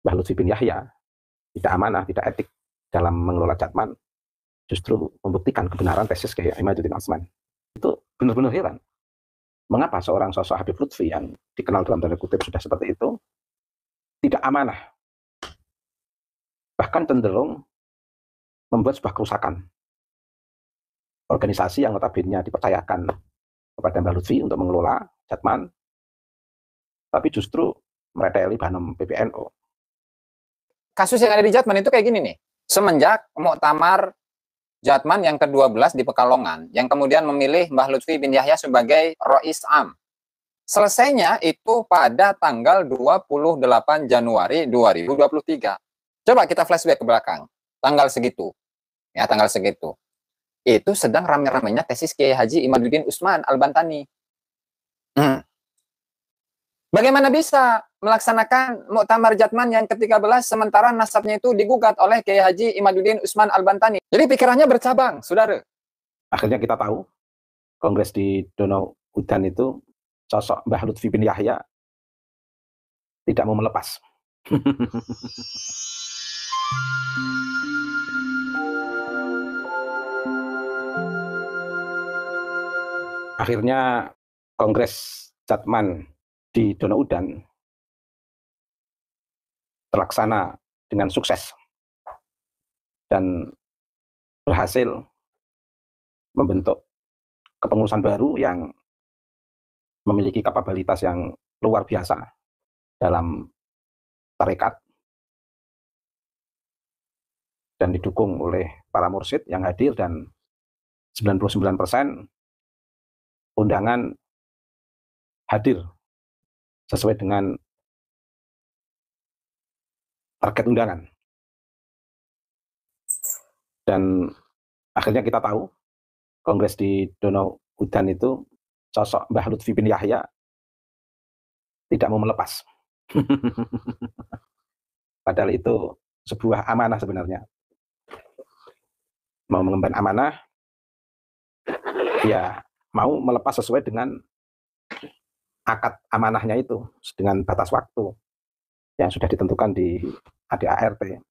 Mbah Lutfi bin Yahya tidak amanah, tidak etik dalam mengelola Jatman, justru membuktikan kebenaran tesis kayak Imaduddin Utsman. Itu benar-benar heran. Mengapa seorang sosok Habib Lutfi yang dikenal dalam tanda kutip sudah seperti itu, tidak amanah, bahkan cenderung membuat sebuah kerusakan. Organisasi yang notabene dipercayakan kepada Mbah Lutfi untuk mengelola Jatman, tapi justru mereteli Banom PBNU. Kasus yang ada di Jatman itu kayak gini nih. Semenjak Muktamar Jatman yang ke-12 di Pekalongan, yang kemudian memilih Mbah Lutfi bin Yahya sebagai Rois Am. Selesainya itu pada tanggal 28 Januari 2023. Coba kita flashback ke belakang. Tanggal segitu. Ya, tanggal segitu. Itu sedang rame-ramenya tesis Kiai Haji Imaduddin Utsman Al-Bantani. Bagaimana bisa melaksanakan Muktamar Jatman yang ke-13 sementara nasabnya itu digugat oleh Kiai Haji Imaduddin Utsman Al-Bantani? Jadi pikirannya bercabang, saudara. Akhirnya kita tahu, kongres di Danau Udan itu, sosok Mbah Lutfi bin Yahya tidak mau melepas. Akhirnya kongres Jatman di Danau Udan terlaksana dengan sukses dan berhasil membentuk kepengurusan baru yang memiliki kapabilitas yang luar biasa dalam tarekat dan didukung oleh para mursyid yang hadir, dan 99% undangan hadir sesuai dengan target undangan. Dan akhirnya kita tahu, kongres di Danau Udan itu, sosok Mbah Lutfi bin Yahya tidak mau melepas. Padahal itu sebuah amanah sebenarnya. Mau mengemban amanah, ya mau melepas sesuai dengan akad amanahnya itu, dengan batas waktu yang sudah ditentukan di ADART.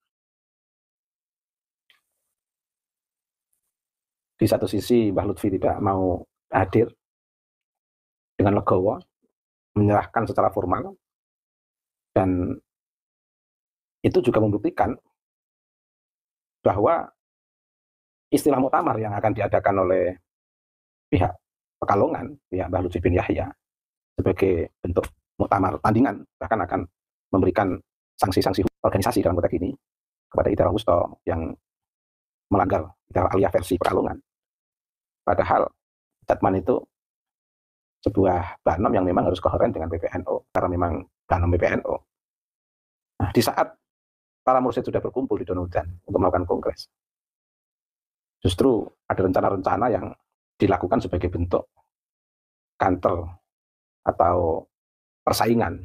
Di satu sisi Mbah Lutfi tidak mau hadir dengan legowo, menyerahkan secara formal, dan itu juga membuktikan bahwa istilah muktamar yang akan diadakan oleh pihak Pekalongan, pihak Mbah Lutfi bin Yahya, sebagai bentuk muktamar tandingan, bahkan akan memberikan sanksi-sanksi organisasi dalam konteks ini kepada Idara Wusto yang melanggar Idara Aliyah versi Pekalongan. Padahal Jatman itu sebuah Banom yang memang harus koheren dengan PBNU, karena memang Banom PBNU. Nah, di saat para mursyid sudah berkumpul di Danau Udan untuk melakukan kongres, justru ada rencana-rencana yang dilakukan sebagai bentuk counter atau persaingan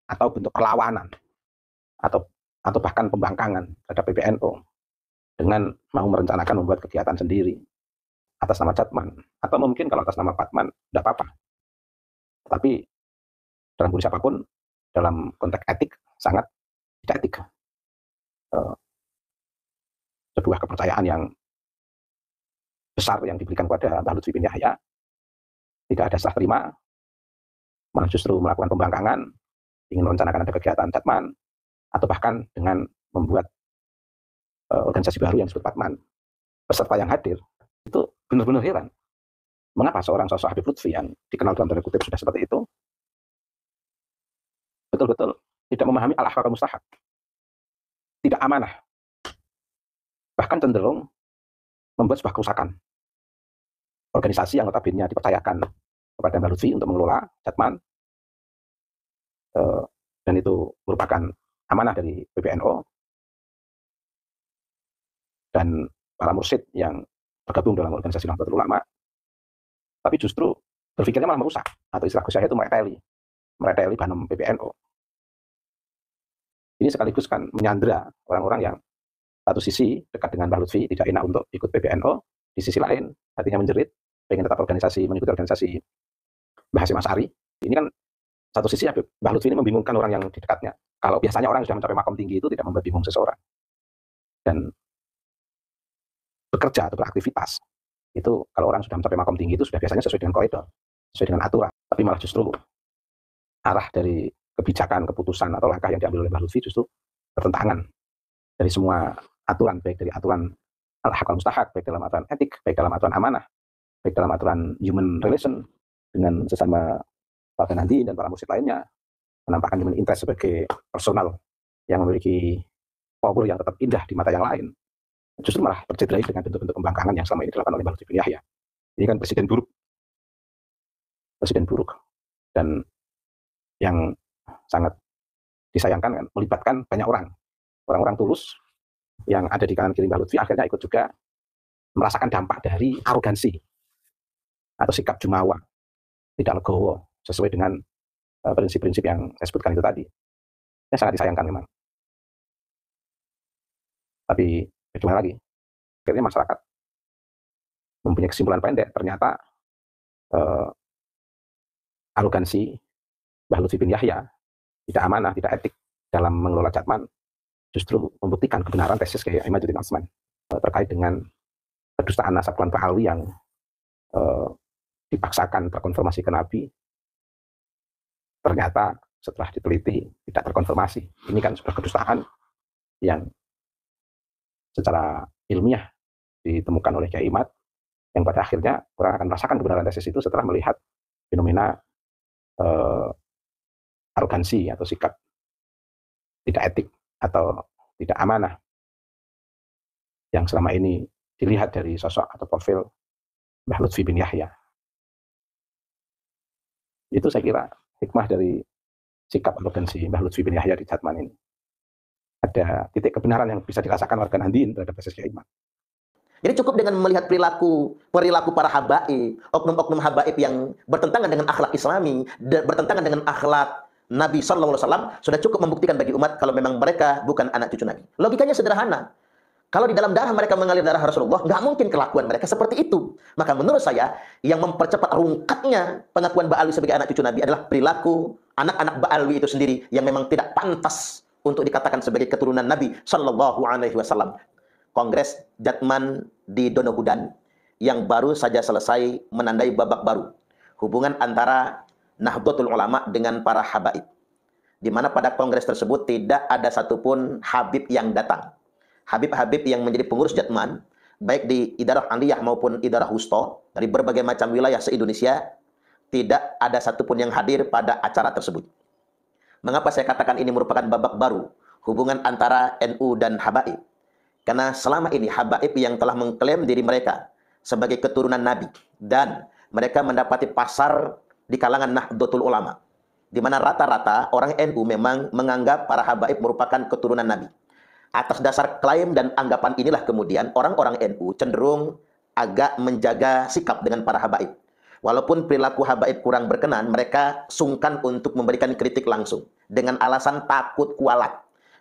atau bentuk perlawanan atau bahkan pembangkangan terhadap PBNU dengan mau merencanakan membuat kegiatan sendiri atas nama Jatman, atau mungkin kalau atas nama Patman tidak apa-apa, tapi dalam kondisi apapun, dalam konteks etik sangat tidak etik. Sebuah kepercayaan yang besar yang diberikan kepada Mbah Lutfi bin Yahya tidak ada serah terima, malah justru melakukan pembangkangan, ingin merencanakan ada kegiatan Jatman, atau bahkan dengan membuat organisasi baru yang disebut Patman. Peserta yang hadir itu benar-benar heran. Mengapa seorang sosok Habib Lutfi yang dikenal dalam tanda kutip sudah seperti itu, betul-betul tidak memahami al-ahqaqul mustahaq, tidak amanah, bahkan cenderung membuat sebuah kerusakan. Organisasi yang notabene dipercayakan kepada Mbah Lutfi untuk mengelola Jatman, dan itu merupakan amanah dari PBNU dan para mursyid yang tergabung dalam organisasi Nahdlatul Ulama, tapi justru berpikirnya malah merusak, atau istilah Gus Yahya itu mereteli Banom PBNU. Ini sekaligus kan menyandra orang-orang yang satu sisi dekat dengan Mbah Lutfi, tidak enak untuk ikut PBNU, di sisi lain hatinya menjerit, pengen tetap mengikuti organisasi Mbah Hasyim Asy'ari. Ini kan satu sisi Mbah Lutfi ini membingungkan orang yang di dekatnya. Kalau biasanya orang yang sudah mencapai makom tinggi itu tidak membuat bingung seseorang. Dan bekerja atau beraktivitas, itu kalau orang sudah mencapai makom tinggi itu sudah biasanya sesuai dengan koridor, sesuai dengan aturan. Tapi malah justru arah dari kebijakan, keputusan, atau langkah yang diambil oleh Mbah Lutfi justru bertentangan dari semua aturan, baik dari aturan al-haq al-mustahak, baik dalam aturan etik, baik dalam aturan amanah, baik dalam aturan human relation dengan sesama para nanti dan para mursyid lainnya, menampakkan human interest sebagai personal yang memiliki power yang tetap indah di mata yang lain, justru malah tercederai dengan bentuk-bentuk pembangkangan yang selama ini dilakukan oleh Mbah Lutfi bin Yahya. Ini kan presiden buruk, dan yang sangat disayangkan kan melibatkan banyak orang-orang tulus yang ada di kanan kiri Mbah Lutfi akhirnya ikut juga merasakan dampak dari arogansi atau sikap jumawa, tidak legowo sesuai dengan prinsip-prinsip yang saya sebutkan itu tadi. Ini sangat disayangkan memang. Tapi bagaimana lagi? Akhirnya masyarakat mempunyai kesimpulan pendek, ternyata arogansi Mbah Lutfi bin Yahya, tidak amanah, tidak etik dalam mengelola Jatman, justru membuktikan kebenaran tesis Kiai Imaduddin Atsman terkait dengan kedustaan nasab klan Ba'alwi yang dipaksakan terkonfirmasi ke Nabi, ternyata setelah diteliti tidak terkonfirmasi. Ini kan sudah kedustaan yang secara ilmiah ditemukan oleh Kiai Imad, yang pada akhirnya orang akan merasakan kebenaran tesis itu setelah melihat fenomena arogansi atau sikap tidak etik atau tidak amanah yang selama ini dilihat dari sosok atau profil Mbah Lutfi bin Yahya. Itu saya kira hikmah dari sikap arogansi Mbah Lutfi bin Yahya di Jatman ini. Ada titik kebenaran yang bisa dirasakan warga Nahdliyin terhadap tesis Kiai Imad. Jadi cukup dengan melihat perilaku para habaib, oknum-oknum habaib yang bertentangan dengan akhlak Islami, bertentangan dengan akhlak Nabi SAW, sudah cukup membuktikan bagi umat kalau memang mereka bukan anak cucu Nabi. Logikanya sederhana. Kalau di dalam darah mereka mengalir darah Rasulullah, nggak mungkin kelakuan mereka seperti itu. Maka menurut saya, yang mempercepat rungkatnya pengakuan Ba'alwi sebagai anak cucu Nabi adalah perilaku anak-anak Ba'alwi itu sendiri yang memang tidak pantas untuk dikatakan sebagai keturunan Nabi SAW. Kongres Jatman di Donohudan yang baru saja selesai menandai babak baru hubungan antara Nahdlatul Ulama dengan para habaib, di mana pada kongres tersebut tidak ada satupun habib yang datang. Habib-habib yang menjadi pengurus Jatman, baik di Idarah Aliyah maupun Idarah Wusta dari berbagai macam wilayah se-Indonesia, tidak ada satupun yang hadir pada acara tersebut. Mengapa saya katakan ini merupakan babak baru hubungan antara NU dan habaib? Karena selama ini habaib yang telah mengklaim diri mereka sebagai keturunan Nabi dan mereka mendapati pasar di kalangan Nahdlatul Ulama, di mana rata-rata orang NU memang menganggap para habaib merupakan keturunan Nabi. Atas dasar klaim dan anggapan inilah kemudian orang-orang NU cenderung agak menjaga sikap dengan para habaib. Walaupun perilaku habaib kurang berkenan, mereka sungkan untuk memberikan kritik langsung dengan alasan takut kualat,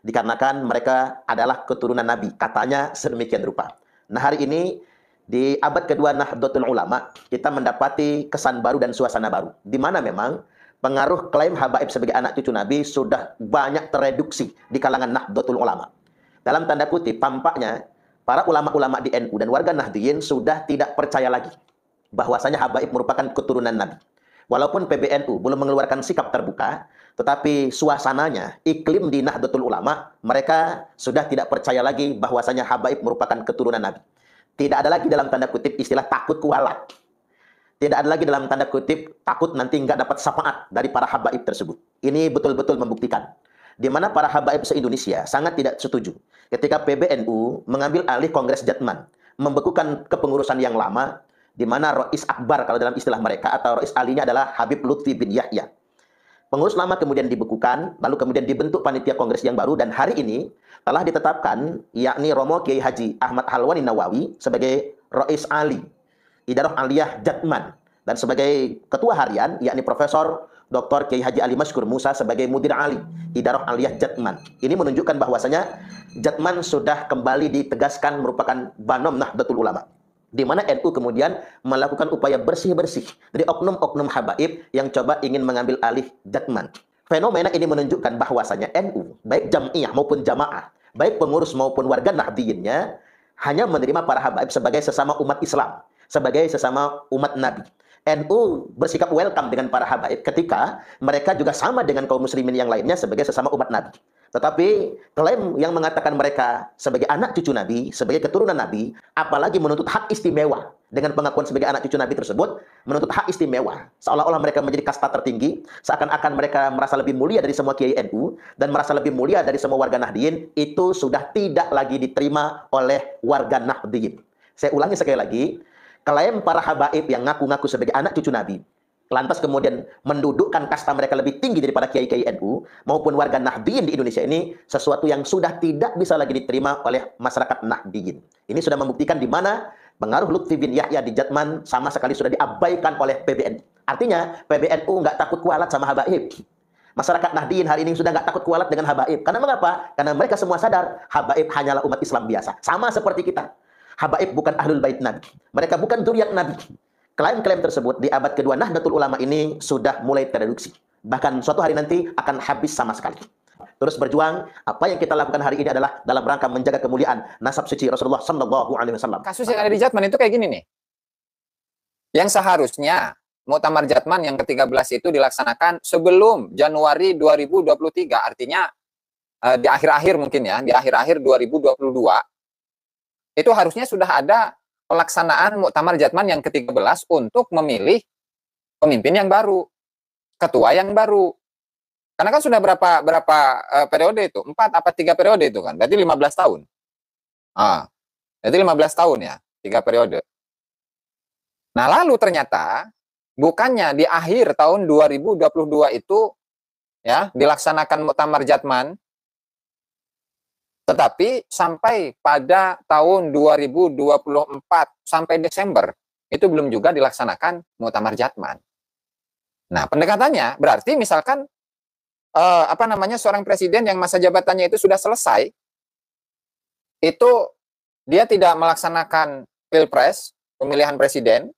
dikarenakan mereka adalah keturunan Nabi, katanya sedemikian rupa. Nah, hari ini di abad kedua Nahdlatul Ulama, kita mendapati kesan baru dan suasana baru, di mana memang pengaruh klaim habaib sebagai anak cucu Nabi sudah banyak tereduksi di kalangan Nahdlatul Ulama. Dalam tanda kutip, tampaknya para ulama-ulama di NU dan warga Nahdliyin sudah tidak percaya lagi bahwasanya habaib merupakan keturunan Nabi. Walaupun PBNU belum mengeluarkan sikap terbuka, tetapi suasananya, iklim di Nahdlatul Ulama, mereka sudah tidak percaya lagi bahwasanya habaib merupakan keturunan Nabi. Tidak ada lagi dalam tanda kutip istilah takut kualat. Tidak ada lagi dalam tanda kutip takut nanti nggak dapat syafaat dari para habaib tersebut. Ini betul-betul membuktikan di mana para habaib se-Indonesia sangat tidak setuju ketika PBNU mengambil alih Kongres Jatman, membekukan kepengurusan yang lama, di mana Rois Akbar kalau dalam istilah mereka atau Rois Alinya adalah Habib Lutfi bin Yahya. Pengurus lama kemudian dibekukan, lalu kemudian dibentuk panitia kongres yang baru, dan hari ini telah ditetapkan yakni Romo Kiai Haji Ahmad Halwani Nawawi sebagai Rois Ali Idarah Aliyah Jatman, dan sebagai ketua harian yakni Profesor Dr. Kiai Haji Ali Maskur Musa sebagai Mudir Ali Idarah Aliyah Jatman. Ini menunjukkan bahwasanya Jatman sudah kembali ditegaskan merupakan Banom Nahdlatul Ulama, di mana NU kemudian melakukan upaya bersih-bersih dari oknum-oknum habaib yang coba ingin mengambil alih Jatman. Fenomena ini menunjukkan bahwasanya NU, baik jam'iyah maupun jamaah, baik pengurus maupun warga Nahdiyinnya, hanya menerima para habaib sebagai sesama umat Islam, sebagai sesama umat Nabi. NU bersikap welcome dengan para habaib ketika mereka juga sama dengan kaum muslimin yang lainnya sebagai sesama umat Nabi. Tetapi klaim yang mengatakan mereka sebagai anak cucu Nabi, sebagai keturunan Nabi, apalagi menuntut hak istimewa dengan pengakuan sebagai anak cucu Nabi tersebut, menuntut hak istimewa, seolah-olah mereka menjadi kasta tertinggi, seakan-akan mereka merasa lebih mulia dari semua kiai NU dan merasa lebih mulia dari semua warga Nahdiyin, itu sudah tidak lagi diterima oleh warga Nahdiyin. Saya ulangi sekali lagi, klaim para habaib yang ngaku-ngaku sebagai anak cucu Nabi, lantas kemudian mendudukkan kasta mereka lebih tinggi daripada kiai-kiai NU maupun warga Nahdiyin di Indonesia ini, sesuatu yang sudah tidak bisa lagi diterima oleh masyarakat Nahdiyin. Ini sudah membuktikan di mana pengaruh Lutfi bin Yahya di Jatman sama sekali sudah diabaikan oleh PBNU. Artinya PBNU nggak takut kualat sama habaib. Masyarakat Nahdiyin hari ini sudah nggak takut kualat dengan habaib. Karena mengapa? Karena mereka semua sadar habaib hanyalah umat Islam biasa, sama seperti kita. Habaib bukan ahlul bait Nabi. Mereka bukan zuriat Nabi. Klaim-klaim tersebut di abad kedua Nahdlatul Ulama ini sudah mulai tereduksi. Bahkan suatu hari nanti akan habis sama sekali. Terus berjuang, apa yang kita lakukan hari ini adalah dalam rangka menjaga kemuliaan nasab suci Rasulullah sallallahu alaihi wasallam. Kasus yang ada di Jatman itu kayak gini nih. Yang seharusnya Muktamar Jatman yang ke-13 itu dilaksanakan sebelum Januari 2023. Artinya di akhir-akhir mungkin ya, di akhir-akhir 2022. Itu harusnya sudah ada pelaksanaan Muktamar Jatman yang ke-13 untuk memilih pemimpin yang baru, ketua yang baru. Karena kan sudah berapa periode itu? 4 apa 3 periode itu kan? Berarti 15 tahun. Berarti 15 tahun ya, 3 periode. Nah, lalu ternyata bukannya di akhir tahun 2022 itu ya dilaksanakan Muktamar Jatman, tetapi sampai pada tahun 2024 sampai Desember itu belum juga dilaksanakan Muktamar Jatman. Nah, pendekatannya berarti misalkan seorang presiden yang masa jabatannya itu sudah selesai, itu dia tidak melaksanakan pilpres, pemilihan presiden,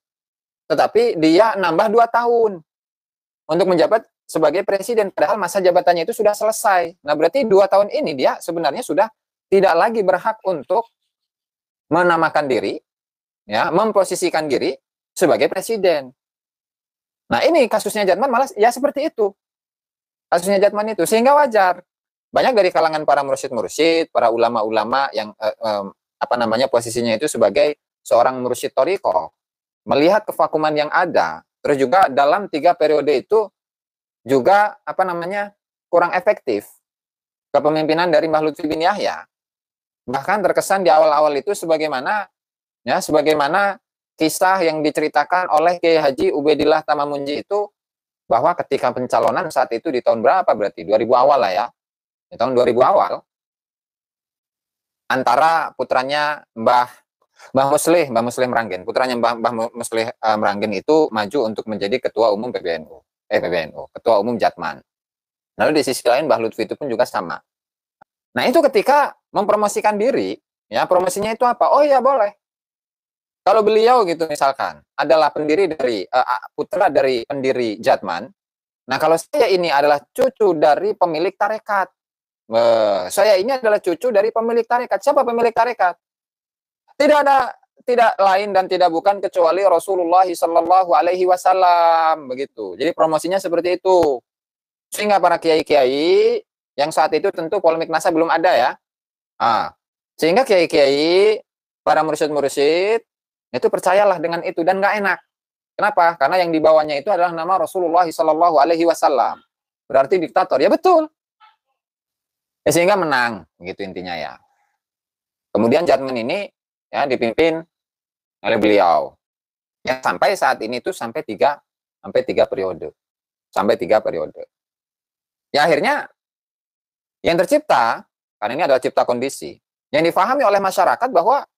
tetapi dia nambah 2 tahun untuk menjabat sebagai presiden, padahal masa jabatannya itu sudah selesai. Nah, berarti 2 tahun ini dia sebenarnya sudah tidak lagi berhak untuk menamakan diri, ya, memposisikan diri sebagai presiden. Nah, ini kasusnya Jatman malah ya seperti itu. Kasusnya Jatman itu, sehingga wajar. Banyak dari kalangan para mursyid-mursyid, para ulama-ulama yang posisinya itu sebagai seorang mursyid thariqah, melihat kevakuman yang ada, terus juga dalam 3 periode itu juga kurang efektif kepemimpinan dari Mbah Lutfi bin Yahya. Bahkan terkesan di awal-awal itu sebagaimana kisah yang diceritakan oleh Kiai Haji Ubaidillah Tamamunji itu, bahwa ketika pencalonan saat itu di tahun berapa berarti? 2000 awal lah ya. Di tahun 2000 awal, antara putranya Mbah Muslih Meranggen, putranya Mbah Muslih Meranggen itu maju untuk menjadi ketua umum PBNU, ketua umum Jatman. Lalu di sisi lain Mbah Lutfi itu pun juga sama. Nah, itu ketika mempromosikan diri, ya promosinya itu apa? Oh ya boleh. Kalau beliau gitu misalkan adalah putra dari pendiri Jatman. Nah, kalau saya ini adalah cucu dari pemilik tarekat. Saya ini adalah cucu dari pemilik tarekat. Siapa pemilik tarekat? Tidak lain dan tidak bukan kecuali Rasulullah Shallallahu Alaihi Wasallam, begitu. Jadi promosinya seperti itu. Sehingga para kiai-kiai yang saat itu tentu polemik masa belum ada ya. Sehingga kiai-kiai, para mursyid-mursyid itu percayalah dengan itu dan nggak enak. Kenapa? Karena yang dibawanya itu adalah nama Rasulullah Shallallahu Alaihi Wasallam. Berarti diktator. Ya betul. Ya, sehingga menang, gitu intinya ya. Kemudian Jatman ini ya dipimpin oleh beliau. Ya sampai saat ini tuh sampai tiga periode. Sampai 3 periode. Ya akhirnya yang tercipta, karena ini adalah cipta kondisi, yang difahami oleh masyarakat bahwa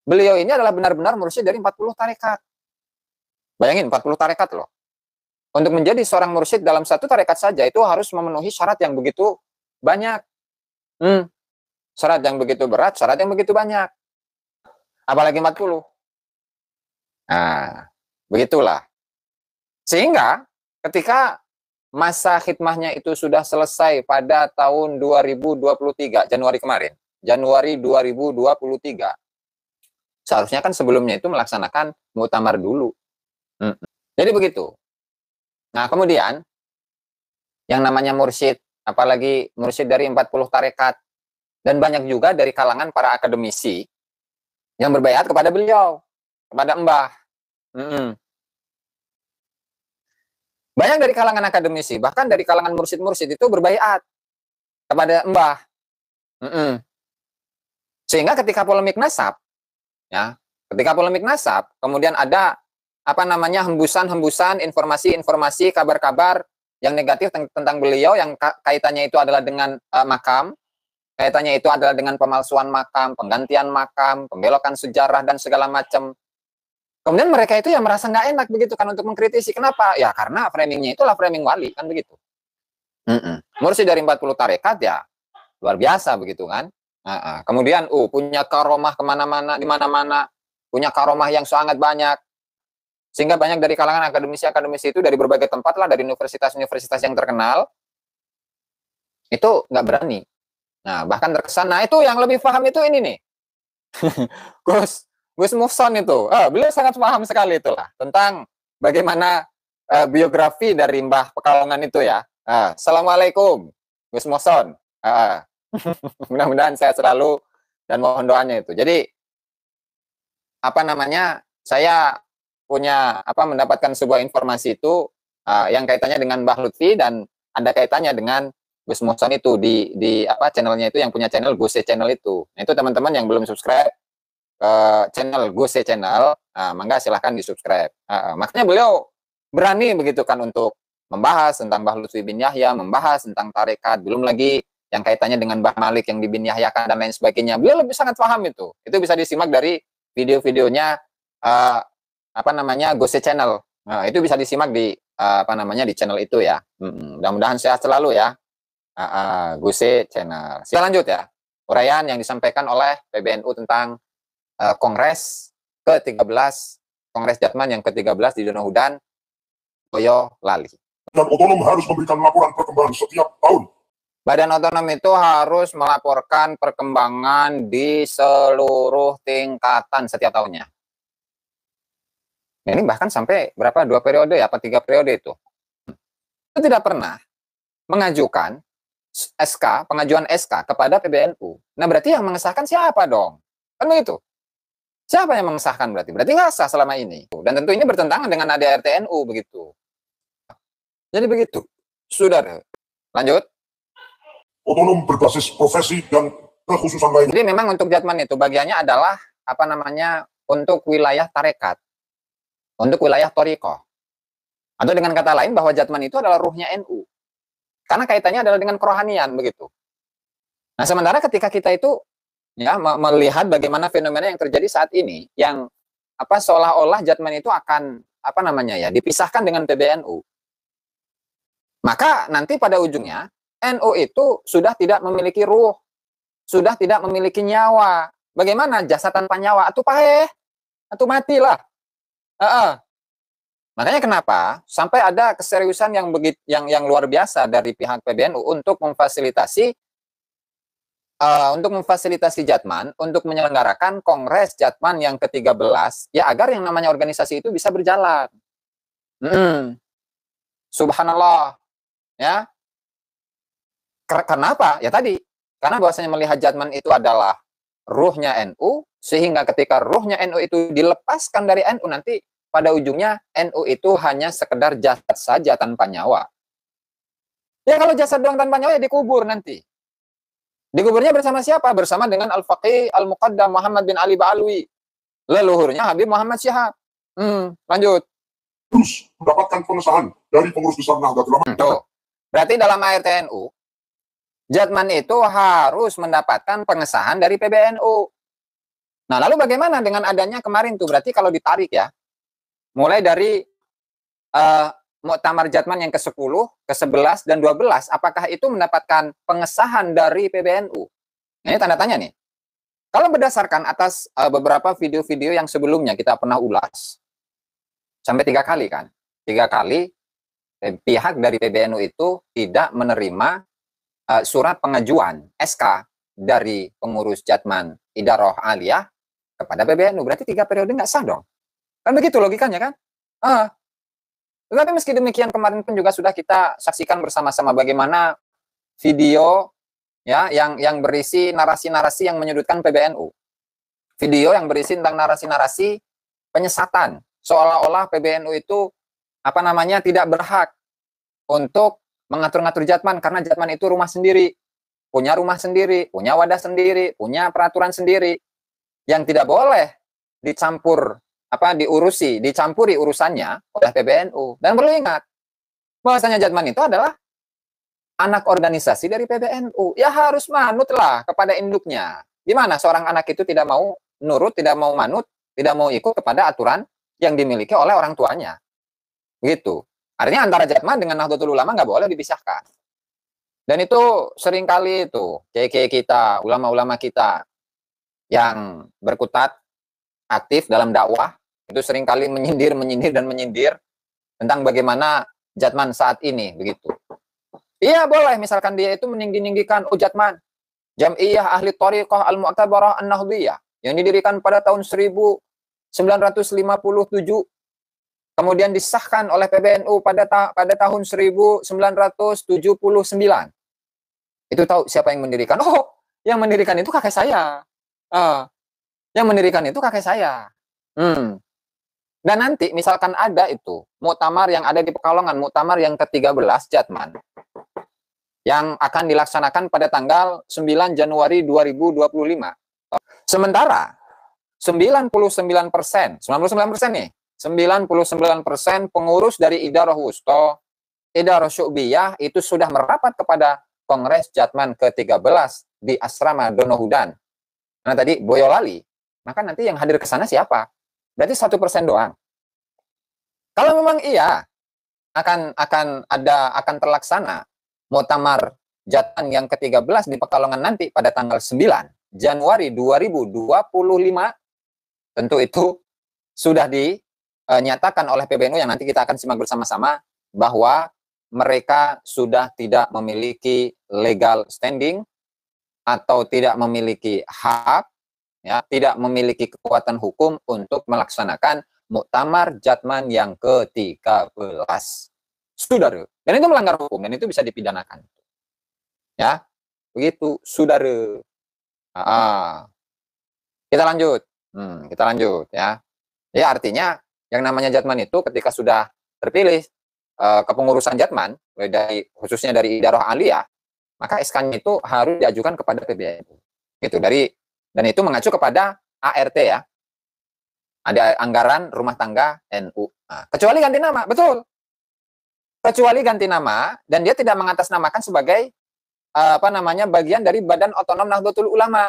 beliau ini adalah benar-benar mursyid dari 40 tarekat. Bayangin 40 tarekat loh. Untuk menjadi seorang mursyid dalam satu tarekat saja itu harus memenuhi syarat yang begitu banyak. Syarat yang begitu berat, syarat yang begitu banyak. Apalagi 40. Nah, begitulah. Sehingga ketika masa khidmahnya itu sudah selesai pada tahun 2023, Januari kemarin. Januari 2023. Seharusnya kan sebelumnya itu melaksanakan muktamar dulu. Jadi begitu. Nah, kemudian yang namanya mursyid, apalagi mursyid dari 40 tarekat, dan banyak juga dari kalangan para akademisi yang berbaiat kepada beliau, kepada Mbah. Banyak dari kalangan akademisi, bahkan dari kalangan mursyid-mursyid itu berbaiat kepada Mbah. Sehingga ketika polemik nasab, ya, kemudian ada hembusan-hembusan informasi-informasi, kabar-kabar yang negatif tentang beliau yang kaitannya itu adalah dengan makam, kaitannya itu adalah dengan pemalsuan makam, penggantian makam, pembelokan sejarah dan segala macam. Kemudian mereka itu yang merasa nggak enak begitu kan untuk mengkritisi. Kenapa? Ya karena framingnya itulah framing wali kan begitu. Mursyid dari 40 tarekat ya luar biasa begitu kan. Kemudian punya karomah kemana-mana, di mana-mana, punya karomah yang sangat banyak. Sehingga banyak dari kalangan akademisi-akademisi itu dari berbagai tempat lah, dari universitas-universitas yang terkenal, itu nggak berani. Nah, bahkan terkesan, nah itu yang lebih paham itu ini nih. Gus Muhson itu, beliau sangat paham sekali itulah tentang bagaimana biografi dari Mbah Pekalongan itu ya. Assalamualaikum, Gus Muhson. Mudah-mudahan sehat selalu dan mohon doanya itu. Jadi saya mendapatkan sebuah informasi itu yang kaitannya dengan Mbah Lutfi dan ada kaitannya dengan Gus Muhson itu di channelnya itu yang punya channel Guse Channel itu. Nah, itu teman-teman yang belum subscribe ke channel Guse Channel, mangga silahkan di subscribe. Makanya beliau berani begitu kan untuk membahas tentang Mbah Lutfi bin Yahya, membahas tentang tarekat, belum lagi yang kaitannya dengan Mbah Malik yang di bin Yahya dan lain sebagainya. Beliau lebih sangat paham itu. Itu bisa disimak dari video-videonya Gose Channel. Nah, itu bisa disimak di di channel itu ya. Mudah-mudahan sehat selalu ya. Gose Channel. Kita lanjut ya. Uraian yang disampaikan oleh PBNU tentang Kongres ke-13, Kongres Jatman yang ke-13 di Donohudan, Boyolali. Dan otonom harus memberikan laporan perkembangan setiap tahun. Badan otonom itu harus melaporkan perkembangan di seluruh tingkatan setiap tahunnya. Ini bahkan sampai berapa? 2 periode ya, apa 3 periode itu. Itu tidak pernah mengajukan pengajuan SK kepada PBNU. Nah, berarti yang mengesahkan siapa dong? Kan begitu. Siapa yang mengesahkan berarti? Berarti nggak sah selama ini. Dan tentu ini bertentangan dengan ADART NU begitu. Jadi begitu. Saudara. Lanjut. Otonom berbasis profesi dan kekhususan lainnya. Jadi memang untuk Jatman itu bagiannya adalah untuk wilayah tarekat, untuk wilayah Thariqah. Atau dengan kata lain bahwa Jatman itu adalah ruhnya NU. Karena kaitannya adalah dengan kerohanian begitu. Nah, sementara ketika kita itu ya melihat bagaimana fenomena yang terjadi saat ini yang seolah-olah Jatman itu akan dipisahkan dengan PBNU. Maka nanti pada ujungnya NU itu sudah tidak memiliki ruh, sudah tidak memiliki nyawa. Bagaimana jasad tanpa nyawa? Atuh paeh, atuh matilah. Makanya kenapa sampai ada keseriusan yang luar biasa dari pihak PBNU untuk memfasilitasi Jatman untuk menyelenggarakan Kongres Jatman yang ke-13 ya agar yang namanya organisasi itu bisa berjalan. Subhanallah. Ya. Kenapa? Ya tadi, karena bahwasanya melihat Jatman itu adalah ruhnya NU, sehingga ketika ruhnya NU itu dilepaskan dari NU, nanti pada ujungnya NU itu hanya sekedar jasad saja tanpa nyawa. Ya kalau jasad doang tanpa nyawa ya dikubur nanti. Dikuburnya bersama siapa? Bersama dengan Al-Faqih Al-Muqaddam Muhammad bin Ali Ba'alwi. Leluhurnya Habib Muhammad Syihab. Lanjut. Terus mendapatkan pengesahan dari pengurus besar Nahdlatul Ulama. Tuh. Berarti dalam ART-NU, Jatman itu harus mendapatkan pengesahan dari PBNU. Nah, lalu bagaimana dengan adanya kemarin tuh? Berarti kalau ditarik ya, mulai dari Muktamar Jatman yang ke-10, ke-11, dan 12, apakah itu mendapatkan pengesahan dari PBNU? Nah, ini tanda tanya nih. Kalau berdasarkan atas beberapa video-video yang sebelumnya kita pernah ulas, sampai 3 kali kan? 3 kali pihak dari PBNU itu tidak menerima surat pengajuan SK dari pengurus Jatman Idaroh Aliyah kepada PBNU. Berarti 3 periode nggak sah dong. Kan begitu logikanya kan? Tetapi meski demikian kemarin pun juga sudah kita saksikan bersama-sama bagaimana video ya yang berisi narasi-narasi yang menyudutkan PBNU. Video yang berisi tentang narasi-narasi penyesatan, seolah-olah PBNU itu tidak berhak untuk mengatur-ngatur Jatman karena Jatman itu rumah sendiri, punya rumah sendiri, punya wadah sendiri, punya peraturan sendiri yang tidak boleh dicampuri urusannya oleh PBNU. Dan perlu ingat bahwasanya Jatman itu adalah anak organisasi dari PBNU. Ya harus manutlah kepada induknya. Gimana seorang anak itu tidak mau nurut, tidak mau manut, tidak mau ikut kepada aturan yang dimiliki oleh orang tuanya. Begitu. Artinya antara Jatman dengan Nahdlatul Ulama nggak boleh dipisahkan. Dan itu seringkali itu kiai-kiai kita, ulama-ulama kita yang berkutat aktif dalam dakwah itu seringkali menyindir tentang bagaimana Jatman saat ini begitu. Iya boleh misalkan dia itu meninggi-ninggikan Jatman Jam'iyah Ahli Thariqah Al-Mu'tabarah An-Nahdliyah yang didirikan pada tahun 1957. Kemudian disahkan oleh PBNU pada tahun 1979. Itu tahu siapa yang mendirikan? Oh, yang mendirikan itu kakek saya. Yang mendirikan itu kakek saya. Dan nanti misalkan ada itu muktamar yang ada di Pekalongan, muktamar yang ke-13 Jatman, yang akan dilaksanakan pada tanggal 9 Januari 2025. Sementara 99% nih, 99% pengurus dari Idaroh Wusto, Idaroh Syu'biyah itu sudah merapat kepada Kongres Jatman ke-13 di Asrama Donohudan. Nah tadi Boyolali, maka nanti yang hadir ke sana siapa? Berarti 1% doang. Kalau memang iya akan terlaksana muktamar Jatman yang ke-13 di Pekalongan nanti pada tanggal 9 Januari 2025, tentu itu sudah dinyatakan oleh PBNU yang nanti kita akan simak bersama-sama bahwa mereka sudah tidak memiliki legal standing atau tidak memiliki hak, ya, tidak memiliki kekuatan hukum untuk melaksanakan muktamar Jatman yang ke-13. Saudara, dan itu melanggar hukum dan itu bisa dipidanakan. Ya, begitu, saudara. Kita lanjut ya. Ya artinya yang namanya Jatman itu ketika sudah terpilih kepengurusan Jatman, khususnya dari Idaroh Aliyah, maka SK-nya itu harus diajukan kepada PBNU. Gitu dan itu mengacu kepada ART ya. Ada anggaran rumah tangga NU. Kecuali ganti nama, betul. Kecuali ganti nama dan dia tidak mengatasnamakan sebagai bagian dari Badan Otonom Nahdlatul Ulama.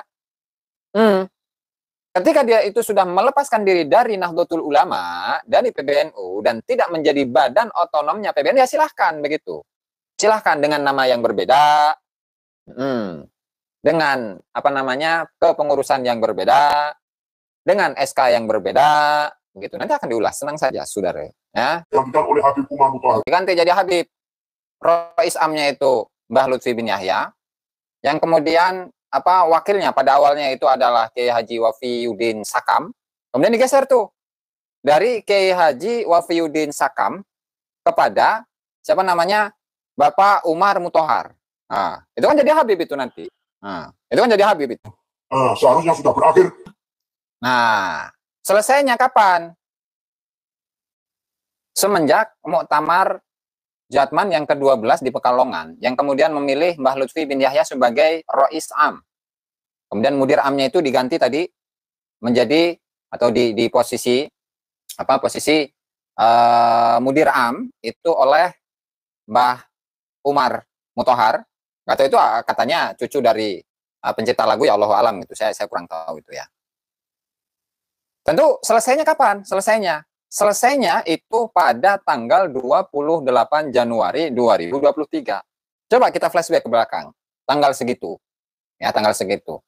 Ketika dia itu sudah melepaskan diri dari Nahdlatul Ulama, dari PBNU, dan tidak menjadi badan otonomnya PBNU, ya silahkan begitu. Silahkan dengan nama yang berbeda, dengan kepengurusan yang berbeda, dengan SK yang berbeda, begitu. Nanti akan diulas, senang saja, saudara. Ya. Digantikan oleh Habib Umar Mutahar. Diganti jadi Habib. Rois Amnya itu Mbah Lutfi bin Yahya, yang kemudian wakilnya pada awalnya itu adalah Kiai Haji Wafiyuddin Sakam, kemudian digeser tuh dari Kiai Haji Wafiyuddin Sakam kepada Bapak Umar Mutahar. Itu kan jadi Habib itu nanti. Itu kan jadi Habib itu. Seharusnya sudah berakhir. Nah, selesainya kapan? Semenjak muktamar Jatman yang ke-12 di Pekalongan, yang kemudian memilih Mbah Lutfi bin Yahya sebagai Rois Am. Kemudian Mudir Amnya itu diganti tadi menjadi atau di posisi Mudir Am itu oleh Mbah Umar Mutahar. Atau itu katanya cucu dari pencipta lagu ya Allahu alam gitu. Saya kurang tahu itu ya. Tentu selesainya kapan? Selesainya itu pada tanggal 28 Januari 2023. Coba kita flashback ke belakang. Tanggal segitu. Ya, tanggal segitu.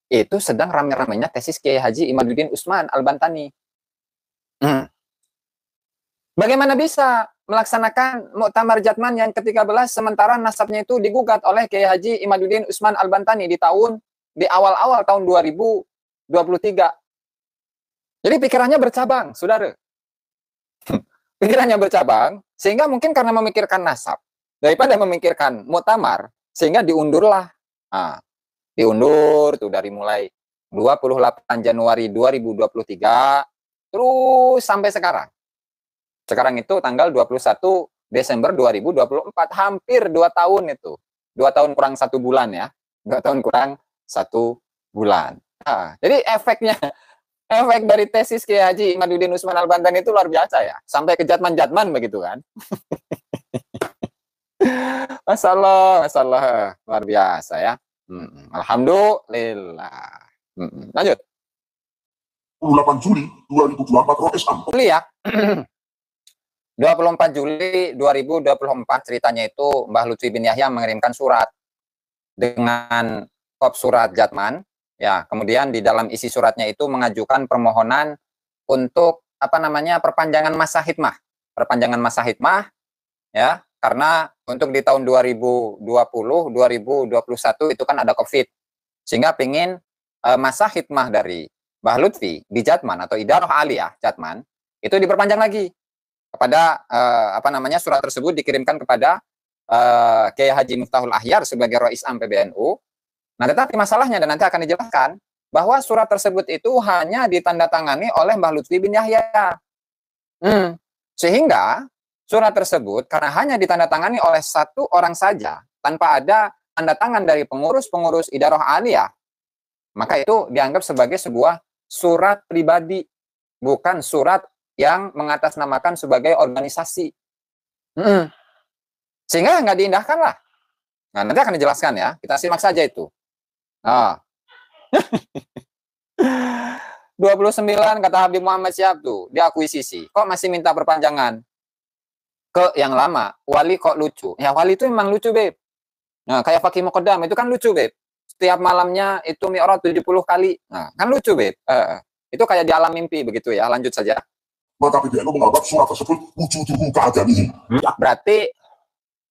Itu sedang rame-ramenya tesis Kiai Haji Imaduddin Utsman Al-Bantani. Bagaimana bisa melaksanakan Muktamar Jatman yang ke-13 sementara nasabnya itu digugat oleh Kiai Haji Imaduddin Usman Al-Bantani di awal-awal tahun 2023. Jadi pikirannya bercabang, saudara. Pikirannya bercabang, sehingga mungkin karena memikirkan nasab, daripada memikirkan muktamar, sehingga diundurlah. Nah, diundur tuh dari mulai 28 Januari 2023, terus sampai sekarang. Sekarang itu tanggal 21 Desember 2024, hampir 2 tahun itu. 2 tahun kurang 1 bulan ya. 2 tahun kurang 1 bulan. Nah, jadi efek dari tesis Kiai Haji Imaduddin Usman Al-Bantani itu luar biasa ya. Sampai ke Jatman-Jatman begitu kan. Masalah, luar biasa ya. Alhamdulillah. Lanjut. 28 Juli 2024 Rois Am. Juli ya. 24 Juli 2024 ceritanya itu Mbah Lutfi bin Yahya mengirimkan surat dengan kop surat Jatman. Ya, kemudian di dalam isi suratnya itu mengajukan permohonan untuk perpanjangan masa khidmah. Perpanjangan masa khidmah ya, karena untuk di tahun 2020, 2021 itu kan ada Covid. Sehingga pingin masa khidmah dari Mbah Lutfi di Jatman atau Idarah Aliyah Jatman itu diperpanjang lagi. Kepada surat tersebut dikirimkan kepada Kiai Haji Miftahul Ahyar sebagai Rois Am PBNU. Nah, tetapi masalahnya dan nanti akan dijelaskan bahwa surat tersebut itu hanya ditandatangani oleh Mbah Lutfi bin Yahya. Sehingga surat tersebut karena hanya ditandatangani oleh 1 orang saja tanpa ada tanda tangan dari pengurus-pengurus Idarah Aliyah, maka itu dianggap sebagai sebuah surat pribadi, bukan surat yang mengatasnamakan sebagai organisasi. Sehingga nggak diindahkan lah. Nah, nanti akan dijelaskan ya. Kita simak saja itu. Nah. 29 kata Habib Muhammad Syihab tuh, diakuisisi. Kok masih minta perpanjangan? Ke yang lama. Wali kok lucu? Ya, wali itu memang lucu, Beb. Nah, kayak Fakih Muqaddam itu kan lucu, Beb. Setiap malamnya itu mi'raj 70 kali. Nah, kan lucu, Beb. Itu kayak di alam mimpi begitu ya. Lanjut saja. Maka PBNU menganggap surat tersebut wujuduhu ka'adamihi. Berarti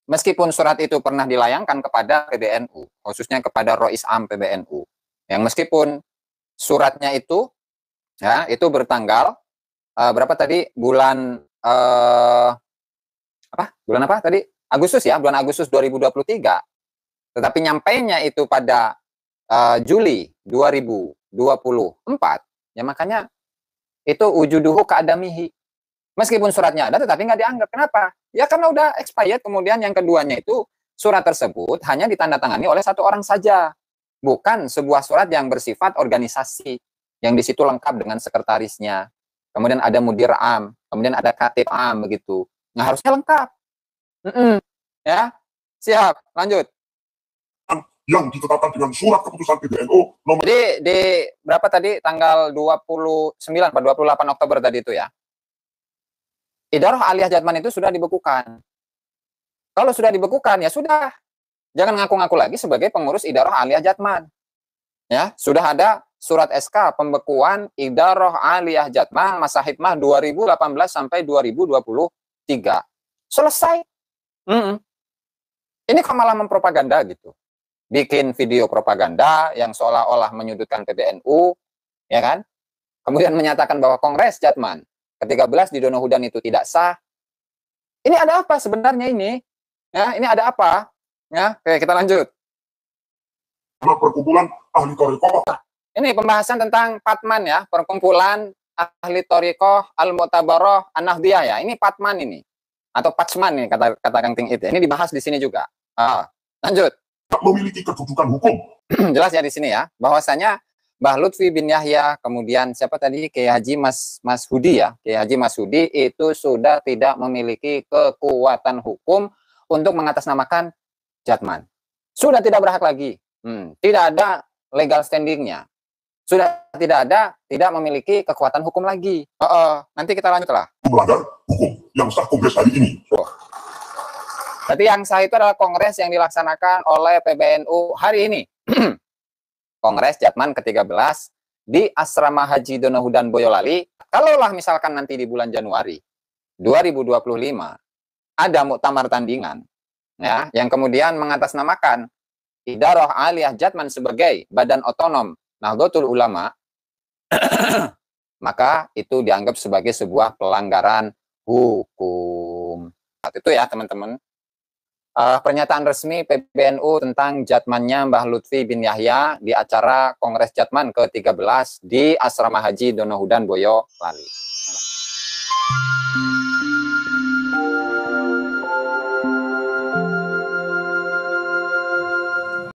meskipun surat itu pernah dilayangkan kepada PBNU, khususnya kepada Rois Am PBNU, yang meskipun suratnya itu ya itu bertanggal berapa tadi bulan bulan apa tadi Agustus ya, bulan Agustus 2023, tetapi nyampainya itu pada Juli 2024 ya, makanya itu wujuduhu ka'adamihi. Meskipun suratnya ada, tetapi nggak dianggap. Kenapa? Ya karena udah expired. Kemudian yang keduanya itu, surat tersebut hanya ditandatangani oleh 1 orang saja. Bukan sebuah surat yang bersifat organisasi. Yang di situ lengkap dengan sekretarisnya. Kemudian ada mudir am. Kemudian ada katib am, begitu. Nah, harusnya lengkap. Ya, siap. Lanjut. Yang ditetapkan dengan surat keputusan PBNU nomor. Jadi di berapa tadi tanggal 29 atau 28 Oktober tadi itu ya. Idarah Aliyah Jatman itu sudah dibekukan. Kalau sudah dibekukan ya sudah. Jangan ngaku-ngaku lagi sebagai pengurus Idarah Aliyah Jatman. Ya, sudah ada surat SK pembekuan Idarah Aliyah Jatman masa khidmah 2018 sampai 2023. Selesai. Ini kok malah mempropaganda gitu. Bikin video propaganda yang seolah-olah menyudutkan PBNU, ya kan? Kemudian menyatakan bahwa Kongres Jatman ke-13 di Donohudan itu tidak sah. Ini ada apa sebenarnya ini? Ya, ini ada apa? Ya, oke, kita lanjut. Perkumpulan ahli thariqah. Ini pembahasan tentang Patman ya, perkumpulan ahli thariqah Al-Mu'tabarah An-Nahdiyah ya. Ini Patman ini. Atau Patsman nih kata Kang Ting It. Ini dibahas di sini juga. Lanjut. Memiliki kedudukan hukum. Jelas ya di sini ya, bahwasanya Mbah Lutfi bin Yahya, kemudian siapa tadi Kiai Haji Mas Hudi ya, Kiai Haji Mas Hudi itu sudah tidak memiliki kekuatan hukum untuk mengatasnamakan Jatman. Sudah tidak berhak lagi, tidak ada legal standingnya, sudah tidak memiliki kekuatan hukum lagi. Nanti kita lanjutlah. Melanggar hukum yang sah Kongres hari ini. Berarti yang sah itu adalah Kongres yang dilaksanakan oleh PBNU hari ini. Kongres Jatman ke-13 di Asrama Haji Donohudan Boyolali. Kalaulah misalkan nanti di bulan Januari 2025 ada muktamar tandingan, ya, yang kemudian mengatasnamakan Idarah Aliyah Jatman sebagai badan otonom Nahdlatul Ulama, maka itu dianggap sebagai sebuah pelanggaran hukum. Itu ya teman-teman. Pernyataan resmi PBNU tentang jatmannya Mbah Lutfi bin Yahya di acara Kongres Jatman ke-13 di Asrama Haji Donohudan Boyo, Bali.